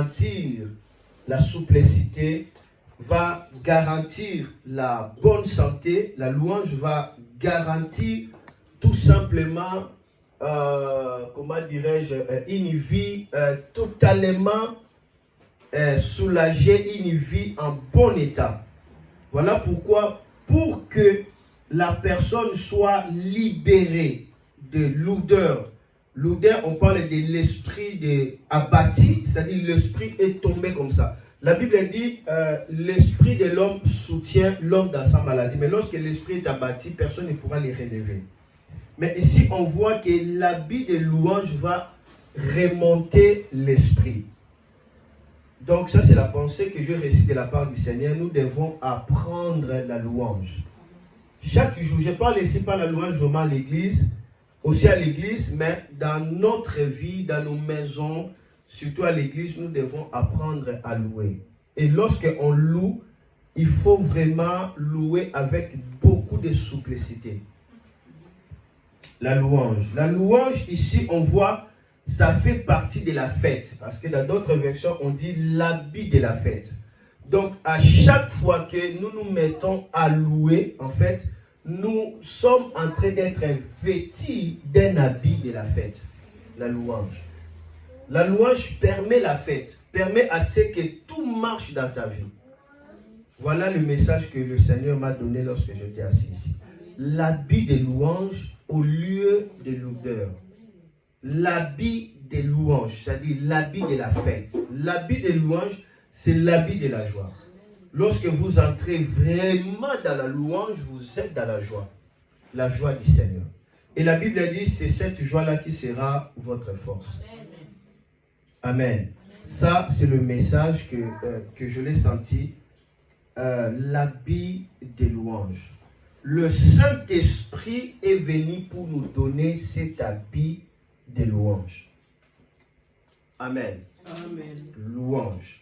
garantir la souplicité, va garantir la bonne santé. La louange va garantir tout simplement, comment dirais-je, une vie totalement soulagée, une vie en bon état. Voilà pourquoi, pour que la personne soit libérée de l'odeur. L'odeur, on parle de l'esprit abattu, c'est-à-dire l'esprit est tombé comme ça. La Bible dit, l'esprit de l'homme soutient l'homme dans sa maladie. Mais lorsque l'esprit est abattu, personne ne pourra les relever. Mais ici, on voit que l'habit de louange va remonter l'esprit. Donc ça, c'est la pensée que je récite de la part du Seigneur. Nous devons apprendre la louange. Chaque jour, je parle ici pas la louange vraiment à l'église, aussi à l'église, mais dans notre vie, dans nos maisons, surtout à l'église, nous devons apprendre à louer. Et lorsqu'on loue, il faut vraiment louer avec beaucoup de souplicité. La louange. La louange, ici, on voit, ça fait partie de la fête. Parce que dans d'autres versions, on dit l'habit de la fête. Donc, à chaque fois que nous nous mettons à louer, en fait, nous sommes en train d'être vêtus d'un habit de la fête. La louange. La louange permet la fête, permet à ce que tout marche dans ta vie. Voilà le message que le Seigneur m'a donné lorsque j'étais assis ici. L'habit de louange au lieu de l'odeur. L'habit de louange, c'est-à-dire l'habit de la fête. L'habit de louange, c'est l'habit de la joie. Lorsque vous entrez vraiment dans la louange, vous êtes dans la joie du Seigneur. Et la Bible dit, c'est cette joie-là qui sera votre force. Amen. Ça, c'est le message que je l'ai senti, l'habit de louange. Le Saint-Esprit est venu pour nous donner cet habit de louange. Amen. Amen. Louange.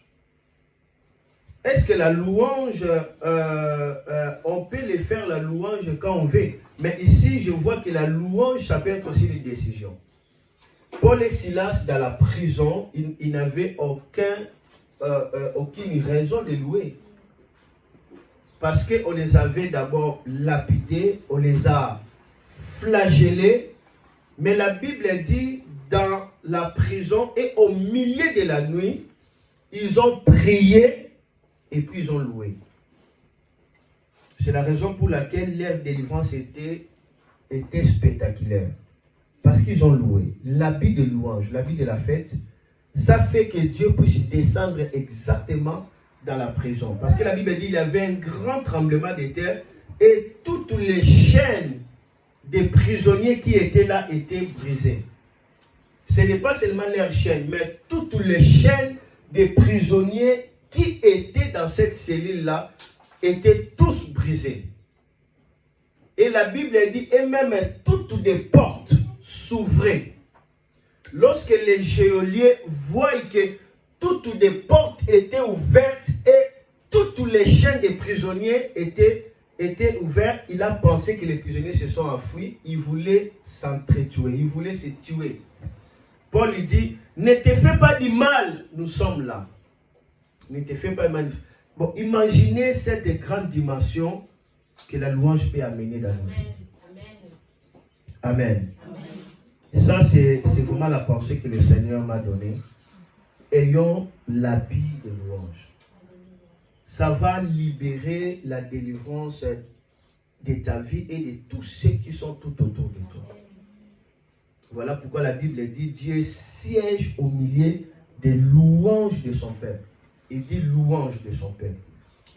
Est-ce que la louange, on peut les faire la louange quand on veut? Mais ici, je vois que la louange, ça peut être aussi une décision. Paul et Silas, dans la prison, ils n'avaient aucune raison de louer. Parce qu'on les avait d'abord lapidés, on les a flagellés. Mais la Bible dit, dans la prison et au milieu de la nuit, ils ont prié et puis ils ont loué. C'est la raison pour laquelle leur délivrance était spectaculaire. Parce qu'ils ont loué. L'habit de louange, l'habit de la fête, ça fait que Dieu puisse descendre exactement dans la prison. Parce que la Bible dit qu'il y avait un grand tremblement de terre et toutes les chaînes des prisonniers qui étaient là étaient brisées. Ce n'est pas seulement leurs chaînes, mais toutes les chaînes des prisonniers qui étaient dans cette cellule-là étaient tous brisées. Et la Bible dit, et même toutes les portes s'ouvraient. Lorsque les geôliers voient que toutes les portes étaient ouvertes et toutes les chaînes des prisonniers étaient ouvertes, il a pensé que les prisonniers se sont enfuis. Il voulait s'entretuer, il voulait se tuer. Paul lui dit, ne te fais pas du mal, nous sommes là. Ne te fais pas du mal. Bon, imaginez cette grande dimension que la louange peut amener dans nos vies. Amen. Amen. Ça, c'est vraiment la pensée que le Seigneur m'a donnée. Ayons l'habit de louange. Ça va libérer la délivrance de ta vie et de tous ceux qui sont tout autour de toi. Voilà pourquoi la Bible dit, Dieu siège au milieu des louanges de son peuple. Il dit louange de son peuple.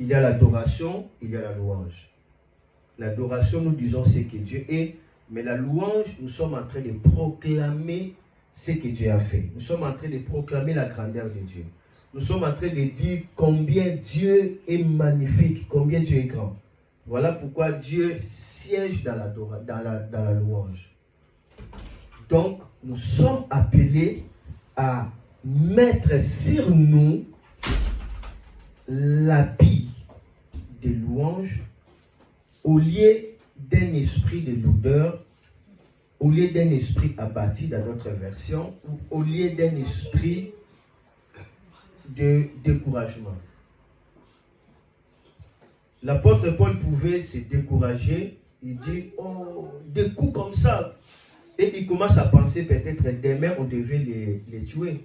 Il y a l'adoration, il y a la louange. L'adoration, nous disons ce que Dieu est, mais la louange, nous sommes en train de proclamer ce que Dieu a fait. Nous sommes en train de proclamer la grandeur de Dieu. Nous sommes en train de dire combien Dieu est magnifique, combien Dieu est grand. Voilà pourquoi Dieu siège dans la louange. Donc, nous sommes appelés à mettre sur nous l'habit de louange au lieu d'un esprit de l'odeur, au lieu d'un esprit abattu dans notre version, ou au lieu d'un esprit de découragement. L'apôtre Paul pouvait se décourager. Il dit, oh, des coups comme ça. Et il commence à penser peut-être demain on devait les tuer.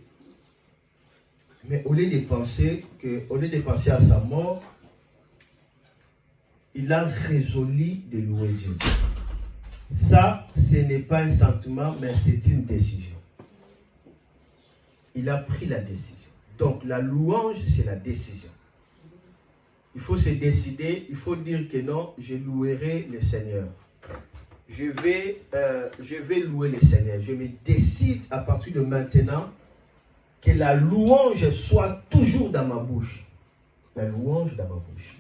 Mais au lieu de penser à sa mort, il a résolu de louer Dieu. Ça, ce n'est pas un sentiment, mais c'est une décision. Il a pris la décision. Donc la louange, c'est la décision. Il faut se décider, il faut dire que non, je louerai le Seigneur. Je vais louer le Seigneur. Je me décide à partir de maintenant que la louange soit toujours dans ma bouche. La louange dans ma bouche.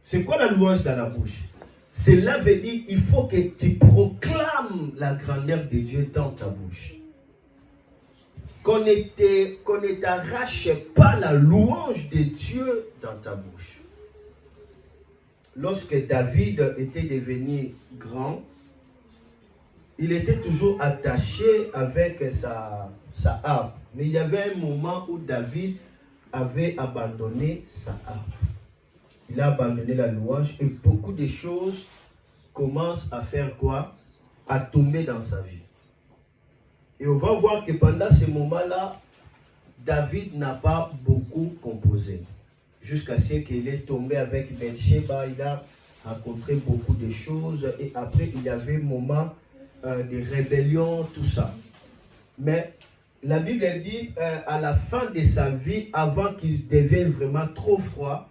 C'est quoi la louange dans la bouche? Cela veut dire il faut que tu proclames la grandeur de Dieu dans ta bouche. Qu'on ne t'arrache pas la louange de Dieu dans ta bouche. Lorsque David était devenu grand, il était toujours attaché avec sa harpe. Mais il y avait un moment où David avait abandonné sa harpe. Il a abandonné la louange et beaucoup de choses commencent à faire quoi? À tomber dans sa vie. Et on va voir que pendant ce moment-là, David n'a pas beaucoup composé. Jusqu'à ce qu'il est tombé avec Bathsheba, il a rencontré beaucoup de choses. Et après, il y avait un moment de rébellion, tout ça. Mais la Bible dit, à la fin de sa vie, avant qu'il devienne vraiment trop froid,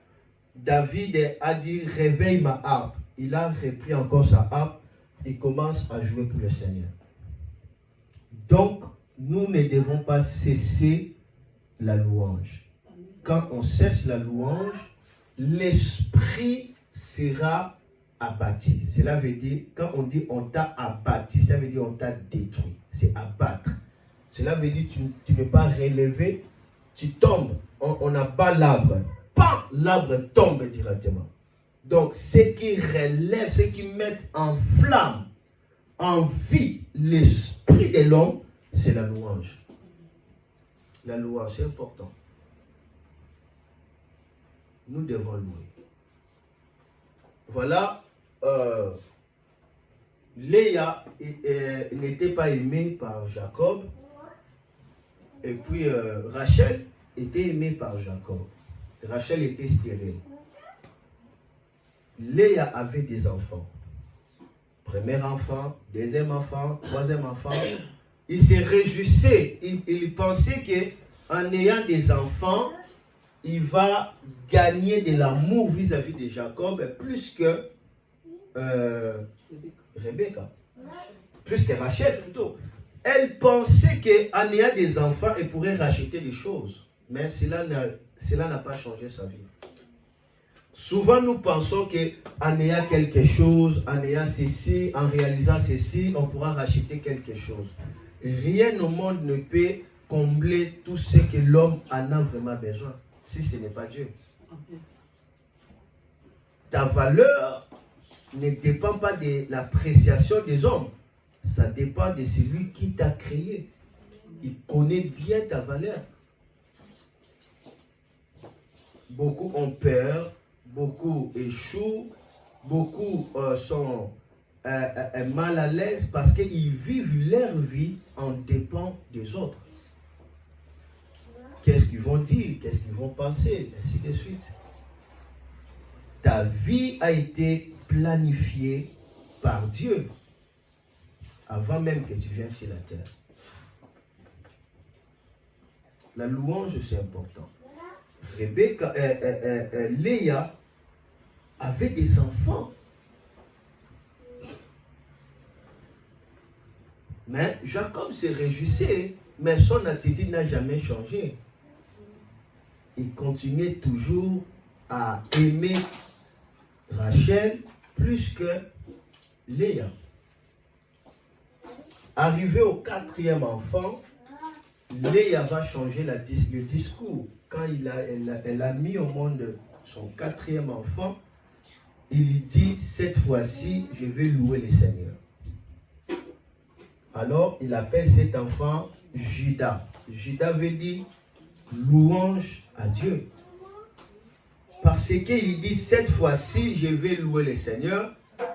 David a dit, réveille ma harpe. Il a repris encore sa harpe. Il commence à jouer pour le Seigneur. Donc, nous ne devons pas cesser la louange. Quand on cesse la louange, l'esprit sera abattu. Cela veut dire, quand on dit on t'a abattu, ça veut dire on t'a détruit. C'est abattre. Cela veut dire tu n'es pas relevé, tu tombes. On abat l'arbre. Pam! L'arbre tombe directement. Donc, ce qui relève, ce qui met en flamme, en vie, l'esprit de l'homme, c'est la louange. La louange, c'est important. Nous devons louer. Voilà, Léa n'était pas aimée par Jacob, et puis Rachel était aimée par Jacob. Rachel était stérile. Léa avait des enfants. Premier enfant, deuxième enfant, troisième enfant. Il se réjouissait. Il pensait qu'en ayant des enfants, il va gagner de l'amour vis-à-vis de Jacob plus que Rebecca. Plus que Rachel plutôt. Elle pensait qu'en ayant des enfants, elle pourrait racheter des choses. Mais cela n'a pas changé sa vie. Souvent, nous pensons qu'en ayant quelque chose, en ayant ceci, en réalisant ceci, on pourra racheter quelque chose. Rien au monde ne peut combler tout ce que l'homme en a vraiment besoin, si ce n'est pas Dieu. Ta valeur ne dépend pas de l'appréciation des hommes. Ça dépend de celui qui t'a créé. Il connaît bien ta valeur. Beaucoup ont peur, beaucoup échouent, beaucoup sont mal à l'aise parce qu'ils vivent leur vie en dépend des autres. Qu'est-ce qu'ils vont dire, qu'est-ce qu'ils vont penser, ainsi de suite. Ta vie a été planifiée par Dieu avant même que tu viennes sur la terre. La louange, c'est important. Léa avait des enfants. Mais Jacob se réjouissait, mais son attitude n'a jamais changé. Il continuait toujours à aimer Rachel plus que Léa. Arrivé au quatrième enfant, Léa va changer le discours. Quand elle a mis au monde son quatrième enfant, il dit, cette fois-ci, je vais louer le Seigneur. Alors, il appelle cet enfant Judas. Judas veut dire louange à Dieu. Parce qu'il dit, cette fois-ci, je vais louer le Seigneur.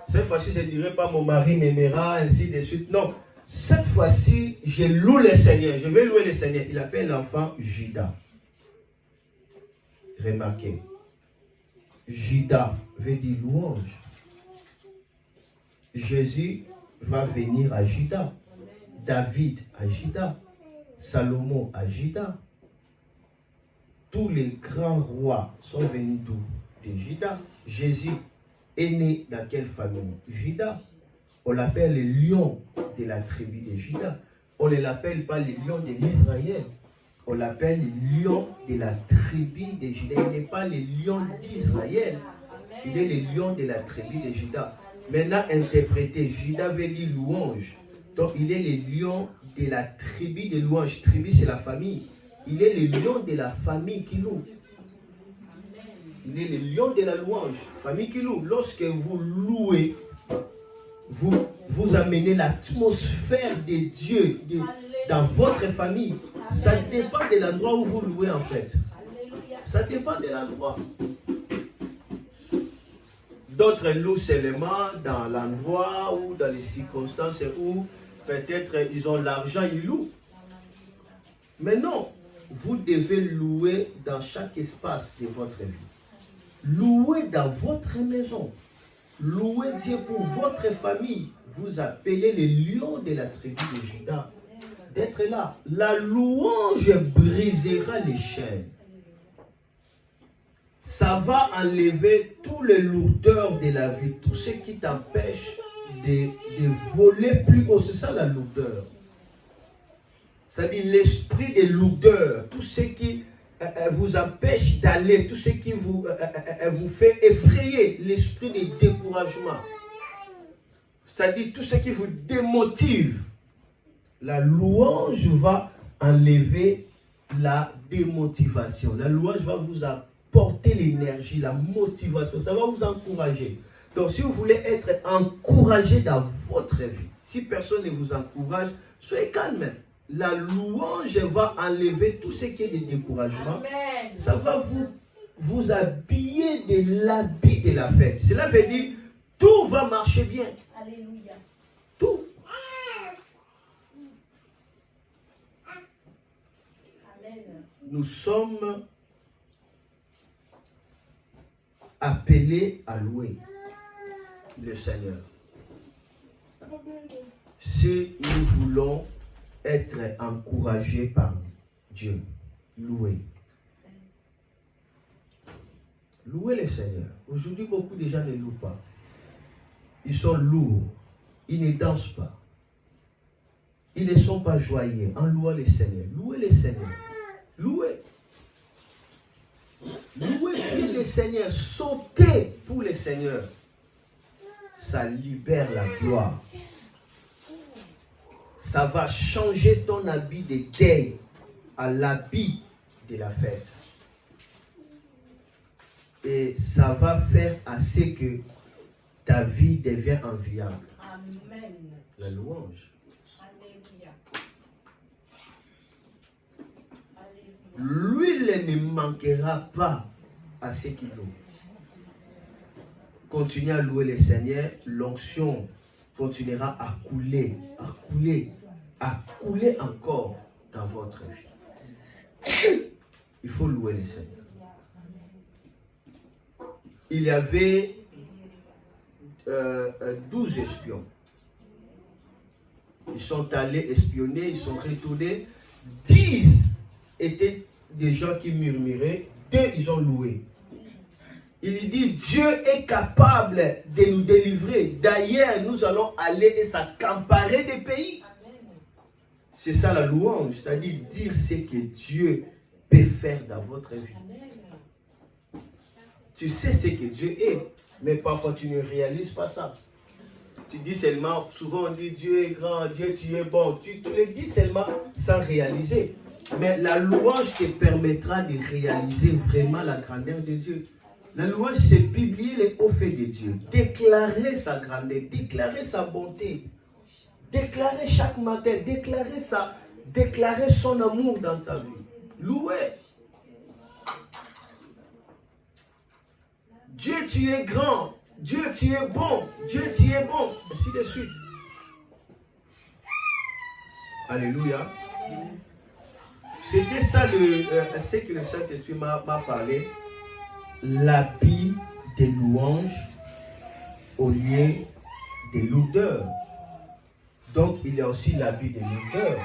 Cette fois-ci, je ne dirai pas mon mari m'aimera, ainsi de suite. Non, cette fois-ci, je loue le Seigneur. Je vais louer le Seigneur. Il appelle l'enfant Judas. Remarquez. Judas veut dire louange. Jésus va venir à Juda. David à Juda. Salomon à Juda. Tous les grands rois sont venus d'où? De Juda. Jésus est né dans quelle famille? Juda. On l'appelle le lion de la tribu de Juda. On ne l'appelle pas le lion de l'Israël. On l'appelle le lion de la tribu de Juda. Il n'est pas le lion d'Israël. Il est le lion de la tribu de Juda. Maintenant, interprété, Juda veut dire louange. Donc, il est le lion de la tribu de louange. Tribu, c'est la famille. Il est le lion de la famille qui loue. Il est le lion de la louange, famille qui loue. Lorsque vous louez, vous amenez l'atmosphère de Dieu dans votre famille. Ça dépend de l'endroit où vous louez en fait. Ça dépend de l'endroit. D'autres louent seulement dans l'endroit ou dans les circonstances où peut-être ils ont l'argent, ils louent. Mais non, vous devez louer dans chaque espace de votre vie. Louez dans votre maison. Louez Dieu pour votre famille. Vous appelez les lions de la tribu de Juda d'être là. La louange brisera les chaînes. Ça va enlever toutes les lourdeurs de la vie, tout ce qui t'empêche de voler plus haut. C'est ça la lourdeur. C'est-à-dire l'esprit de lourdeur, tout ce qui vous empêche d'aller, tout ce qui vous fait effrayer, l'esprit de découragement. C'est-à-dire tout ce qui vous démotive. La louange va enlever la démotivation. La louange va vous apporter l'énergie, la motivation. Ça va vous encourager. Donc si vous voulez être encouragé dans votre vie, si personne ne vous encourage, soyez calme. La louange va enlever tout ce qui est de découragement. Amen. Ça va vous habiller de l'habit de la fête. Cela veut dire tout va marcher bien. Alléluia. Tout. Amen. Nous sommes appelés à louer le Seigneur. Si nous voulons être encouragé par Dieu. Louer. Louer le Seigneur. Aujourd'hui, beaucoup de gens ne louent pas. Ils sont lourds. Ils ne dansent pas. Ils ne sont pas joyeux en louant le Seigneur. Louez le Seigneur. Louez. Louez le Seigneur. Sautez pour le Seigneur. Ça libère la gloire. Ça va changer ton habit de deuil à l'habit de la fête. Et ça va faire à ce que ta vie devienne enviable. Amen. La louange. Alléluia. L'huile ne manquera pas à ceux qui louent. Continuez à louer le Seigneur, l'onction continuera à couler encore dans votre vie. Il faut louer le Seigneur. Il y avait 12 espions. Ils sont allés espionner, ils sont retournés. 10 étaient des gens qui murmuraient, 2 ils ont loué. Il dit, Dieu est capable de nous délivrer. D'ailleurs, nous allons aller et s'accaparer des pays. C'est ça la louange, c'est-à-dire dire ce que Dieu peut faire dans votre vie. Tu sais ce que Dieu est, mais parfois tu ne réalises pas ça. Tu dis seulement, souvent on dit Dieu est grand, Dieu tu es bon. Tu le dis seulement sans réaliser. Mais la louange te permettra de réaliser vraiment la grandeur de Dieu. La louange, c'est publier les hauts faits de Dieu, déclarer sa grandeur, déclarer sa bonté, déclarer chaque matin, déclarer son amour dans ta vie. Louer. tu es grand. Dieu, tu es bon. Dieu, tu es bon. Ainsi de suite. Alléluia. C'était ça ce que le Saint-Esprit m'a parlé. L'habit des louanges au lieu des lourdeurs. Donc, il y a aussi l'habit des lourdeurs.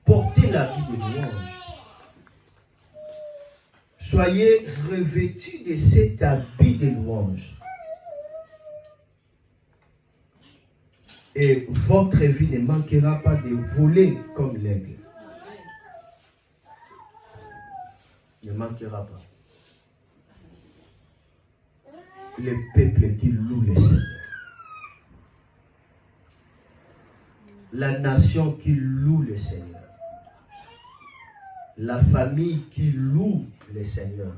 Portez l'habit des louanges. Soyez revêtus de cet habit de louange. Et votre vie ne manquera pas de voler comme l'aigle. Ne manquera pas. Le peuple qui loue le Seigneur. La nation qui loue le Seigneur. La famille qui loue le Seigneur.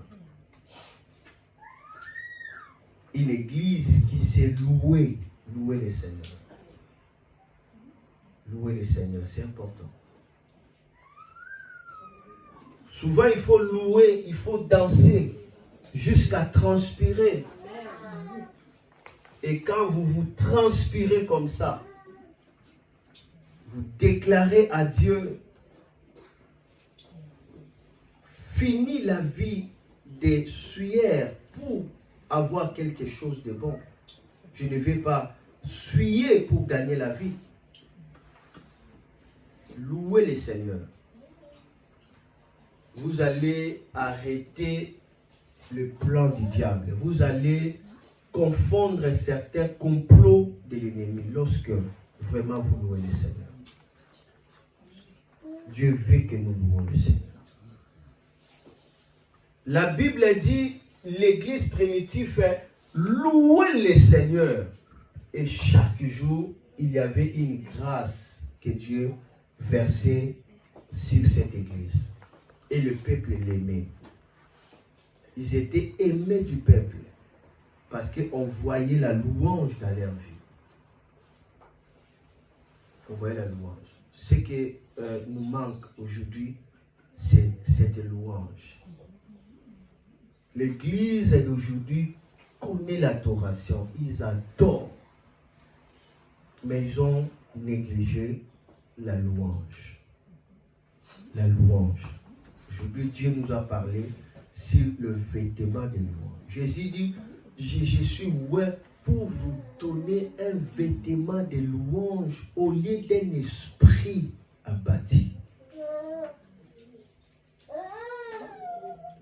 Une église qui sait louer le Seigneur. Louer le Seigneur, c'est important. Souvent, il faut louer, il faut danser jusqu'à transpirer. Et quand vous vous transpirez comme ça, vous déclarez à Dieu, fini la vie des suaires pour avoir quelque chose de bon. Je ne vais pas suer pour gagner la vie. Louez le Seigneur. Vous allez arrêter le plan du diable. Vous allez confondre certains complots de l'ennemi lorsque vraiment vous louez le Seigneur. Dieu veut que nous louons le Seigneur. La Bible dit, l'église primitive fait louer le Seigneur. Et chaque jour, il y avait une grâce que Dieu versait sur cette église. Et le peuple l'aimait. Ils étaient aimés du peuple. Parce qu'on voyait la louange dans leur vie. On voyait la louange. Ce qui nous manque aujourd'hui, c'est cette louange. L'église d'aujourd'hui connaît l'adoration. Ils adorent. Mais ils ont négligé la louange. La louange. Aujourd'hui, Dieu nous a parlé sur le vêtement de louange. Jésus dit, je suis ouais pour vous donner un vêtement de louange au lieu d'un esprit abattu.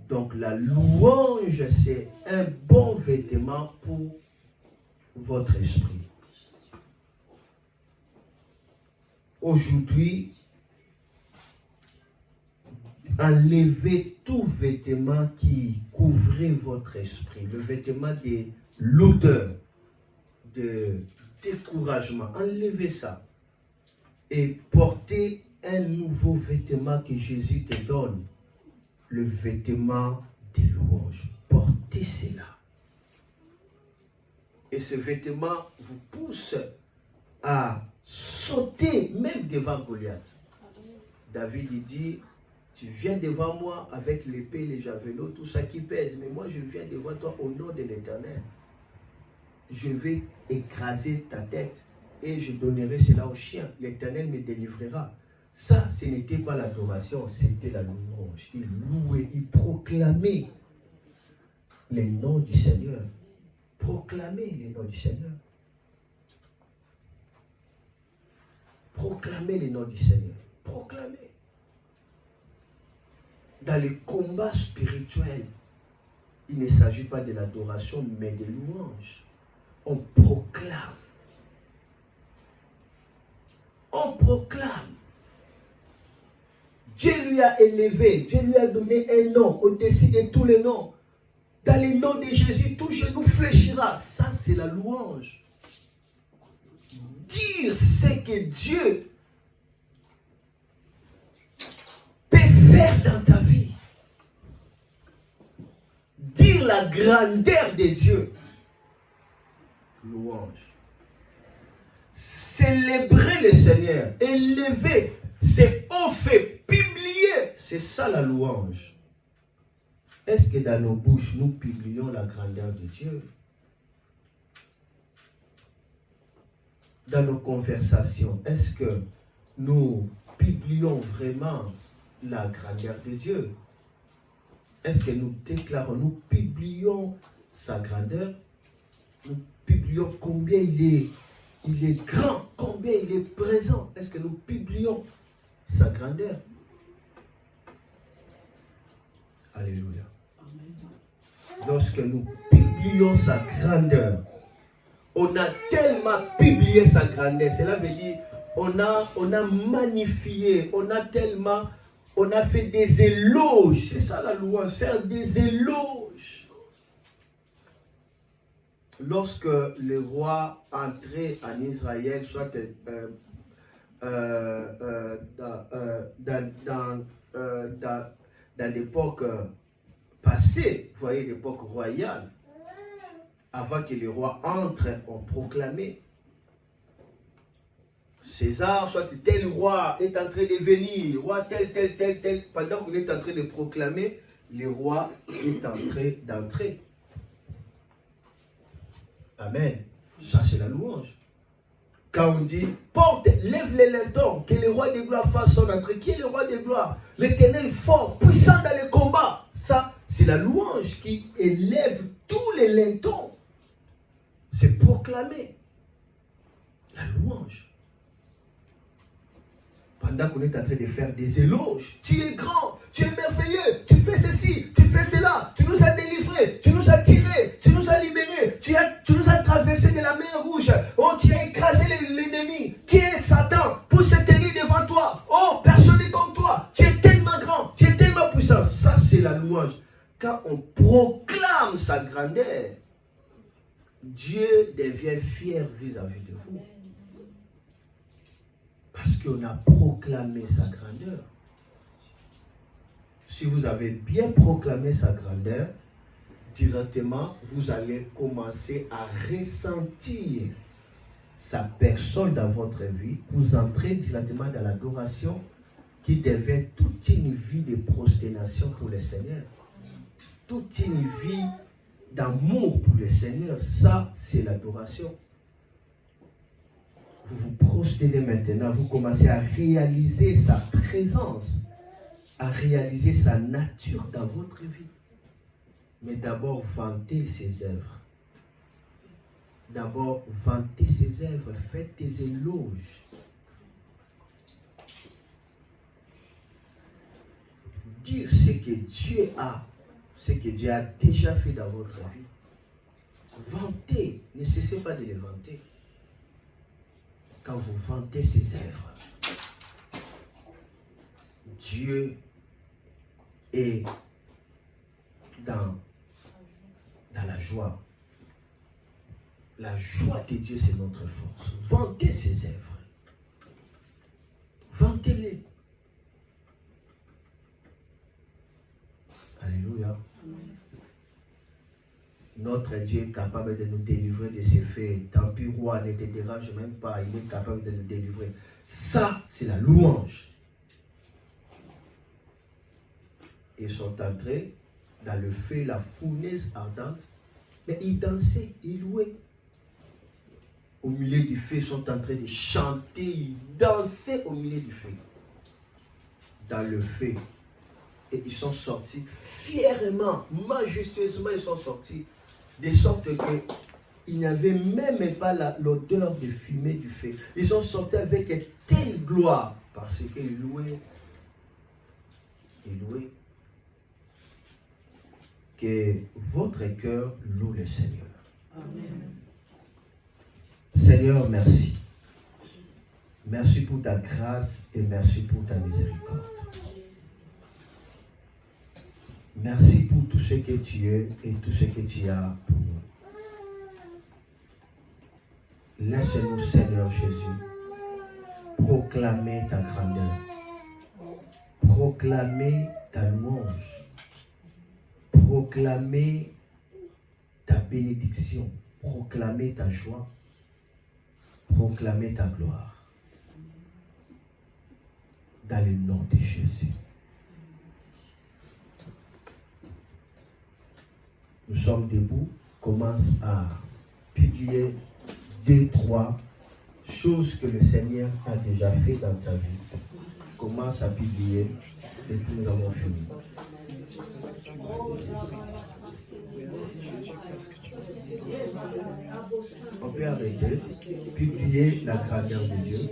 Donc la louange, c'est un bon vêtement pour votre esprit. Aujourd'hui, enlevez tout vêtement qui couvrait votre esprit. Le vêtement de l'odeur, de découragement. Enlevez ça. Et portez un nouveau vêtement que Jésus te donne. Le vêtement de louange. Portez cela. Et ce vêtement vous pousse à sauter même devant Goliath. David il dit, tu viens devant moi avec l'épée, les javelots, tout ça qui pèse, mais moi je viens devant toi au nom de l'Éternel. Je vais écraser ta tête et je donnerai cela au chien. L'Éternel me délivrera. Ça, ce n'était pas l'adoration, c'était la louange. Il louait, il proclamait les noms du Seigneur. Proclamez les noms du Seigneur. Proclamez les noms du Seigneur. Proclamez. Dans les combats spirituels, il ne s'agit pas de l'adoration, mais de louange. On proclame. On proclame. Dieu lui a élevé, Dieu lui a donné un nom au-dessus de tous les noms. Dans le nom de Jésus, tout genou fléchira. Ça, c'est la louange. Dire ce que Dieu peut faire dans ta vie. Dire la grandeur de Dieu. Louange. Célébrer le Seigneur. Élever. C'est haut fait. Publier. C'est ça la louange. Est-ce que dans nos bouches, nous publions la grandeur de Dieu? Dans nos conversations, est-ce que nous publions vraiment la grandeur de Dieu? Est-ce que nous déclarons, nous publions sa grandeur? Nous publions combien il est grand, combien il est présent. Est-ce que nous publions sa grandeur? Alléluia. Lorsque nous publions sa grandeur, on a tellement publié sa grandeur. Cela veut dire on a magnifié, on a fait des éloges. C'est ça la louange, faire des éloges. Lorsque le roi entrait en Israël, soit dans l'époque passée, vous voyez, l'époque royale, avant que le roi entre, on proclamait. César, soit tel roi est en train de venir, roi tel. Pendant qu'on est en train de proclamer, le roi est en train d'entrer. Amen. Ça, c'est la louange. Quand on dit, porte, lève les lintons, que le roi de gloire fasse son entrée. Qui est le roi de gloire? L'Éternel fort, puissant dans le combat. Ça, c'est la louange qui élève tous les lintons. C'est proclamer la louange. Pendant qu'on est en train de faire des éloges, tu es grand, tu es merveilleux, tu fais ceci, tu fais cela, tu nous as délivrés, tu nous as tirés, tu nous as libérés, tu nous as traversé de la mer rouge, oh, tu as écrasé l'ennemi. Qui est Satan pour se tenir devant toi? Oh, personne n'est comme toi, tu es tellement grand, tu es tellement puissant. Ça, c'est la louange. Quand on proclame sa grandeur, Dieu devient fier vis-à-vis de vous. Parce qu'on a proclamé sa grandeur. Si vous avez bien proclamé sa grandeur, directement, vous allez commencer à ressentir sa personne dans votre vie. Vous entrez directement dans l'adoration qui devient toute une vie de prosternation pour le Seigneur. Toute une vie d'amour pour le Seigneur. Ça, c'est l'adoration. Vous vous prosternez maintenant, vous commencez à réaliser sa présence, à réaliser sa nature dans votre vie. Mais d'abord, vantez ses œuvres. D'abord, vantez ses œuvres, faites des éloges. Dire ce que Dieu a déjà fait dans votre vie. Vantez, ne cessez pas de les vanter. Quand vous vantez ses œuvres, Dieu est dans la joie. La joie de Dieu, c'est notre force. Vantez ses œuvres. Vantez-les. Alléluia. Notre Dieu est capable de nous délivrer de ces faits. Tant pis, roi, ne te dérange même pas. Il est capable de nous délivrer. Ça, c'est la louange. Ils sont entrés dans le feu, la fournaise ardente. Mais ils dansaient, ils louaient. Au milieu du feu, ils sont en train de chanter. Ils dansaient au milieu du feu. Dans le feu. Et ils sont sortis fièrement, majestueusement, ils sont sortis. De sorte qu'il n'y avait même pas l'odeur de fumée du feu. Ils sont sortis avec telle gloire parce qu'ils louaient. Ils louaient. Que votre cœur loue le Seigneur. Amen. Seigneur, merci. Merci pour ta grâce et merci pour ta miséricorde. Merci pour tout ce que tu es et tout ce que tu as pour nous. Laisse-nous, Seigneur Jésus, proclamer ta grandeur, proclamer ta louange, proclamer ta bénédiction, proclamer ta joie, proclamer ta gloire. Dans le nom de Jésus. nous sommes debout, commence à publier 2, 3 choses que le Seigneur a déjà fait dans ta vie. Commence à publier et puis nous avons fini. On peut arrêter, publier la grandeur de Dieu.